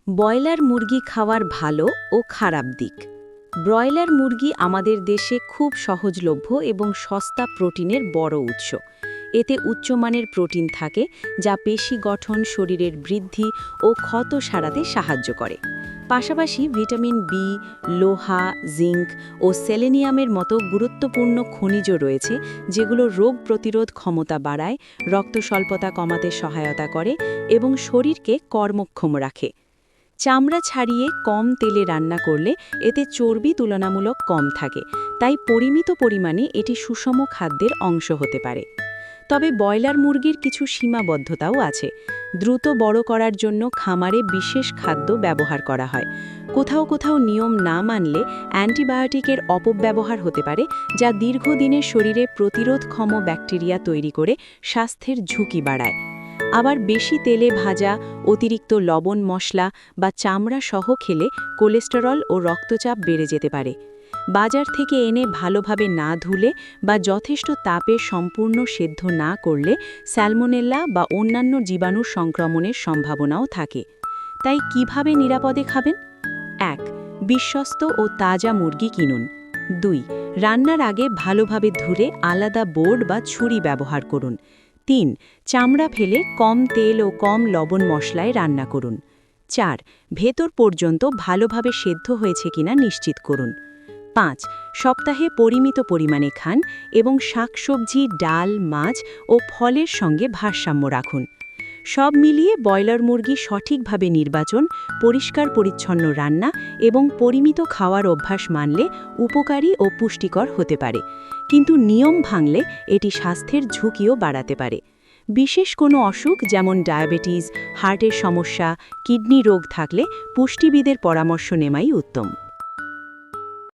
Broiler মুরগি খাওয়ার ভালো ও খারাপ দিক। ব্রয়লার মুরগি আমাদের দেশে খুব সহজলভ্য এবং সস্তা প্রোটিনের বড় উৎস। এতে উচ্চমানের প্রোটিন থাকে যা পেশি গঠন, শরীরের বৃদ্ধি ও ক্ষত সারাতে সাহায্য করে। পাশাপাশি ভিটামিন বি, লোহা, জিঙ্ক ও সেলেনিয়ামের মতো গুরুত্বপূর্ণ খনিজ রয়েছে, যেগুলো রোগ প্রতিরোধ ক্ষমতা বাড়ায়, রক্ত স্বল্পতা কমাতে সহায়তা করে এবং শরীরকে কর্মক্ষম রাখে। চামড়া ছাড়িয়ে কম তেলে রান্না করলে এতে চর্বি তুলনামূলক কম থাকে, তাই পরিমিত পরিমাণে এটি সুষম খাদ্যের অংশ হতে পারে। তবে ব্রয়লার মুরগির কিছু সীমাবদ্ধতাও আছে। দ্রুত বড় করার জন্য খামারে বিশেষ খাদ্য ব্যবহার করা হয়। কোথাও কোথাও নিয়ম না মানলে অ্যান্টিবায়োটিকের অপব্যবহার হতে পারে, যা দীর্ঘদিনের শরীরে প্রতিরোধক্ষম ব্যাকটেরিয়া তৈরি করে স্বাস্থ্যের ঝুঁকি বাড়ায়। আবার বেশি তেলে ভাজা, অতিরিক্ত লবণ, মশলা বা চামড়া সহ খেলে কোলেস্টেরল ও রক্তচাপ বেড়ে যেতে পারে। বাজার থেকে এনে ভালোভাবে না ধুলে বা যথেষ্ট তাপে সম্পূর্ণ সেদ্ধ না করলে স্যালমোনেল্লা বা অন্যান্য জীবাণু সংক্রমণের সম্ভাবনাও থাকে। তাই কিভাবে নিরাপদে খাবেন? ১. বিশ্বস্ত ও তাজা মুরগি কিনুন। ২. রান্নার আগে ভালোভাবে ধুয়ে আলাদা বোর্ড বা ছুরি ব্যবহার করুন। ৩. চামড়া ফেলে কম তেল ও কম লবণ মশলায় রান্না করুন। ৪. ভেতর পর্যন্ত ভালোভাবে সেদ্ধ হয়েছে কিনা নিশ্চিত করুন। ৫. সপ্তাহে পরিমিত পরিমাণে খান এবং শাকসবজি, ডাল, মাছ ও ফলের সঙ্গে ভারসাম্য রাখুন। সব মিলিয়ে ব্রয়লার মুরগি সঠিকভাবে নির্বাচন, পরিষ্কার পরিচ্ছন্ন রান্না এবং পরিমিত খাওয়ার অভ্যাস মানলে উপকারী ও পুষ্টিকর হতে পারে। কিন্তু নিয়ম ভাঙলে এটি স্বাস্থ্যের ঝুঁকিও বাড়াতে পারে। বিশেষ কোনো অসুখ যেমন ডায়াবেটিস, হার্টের সমস্যা, কিডনি রোগ থাকলে পুষ্টিবিদের পরামর্শ নেওয়াই উত্তম।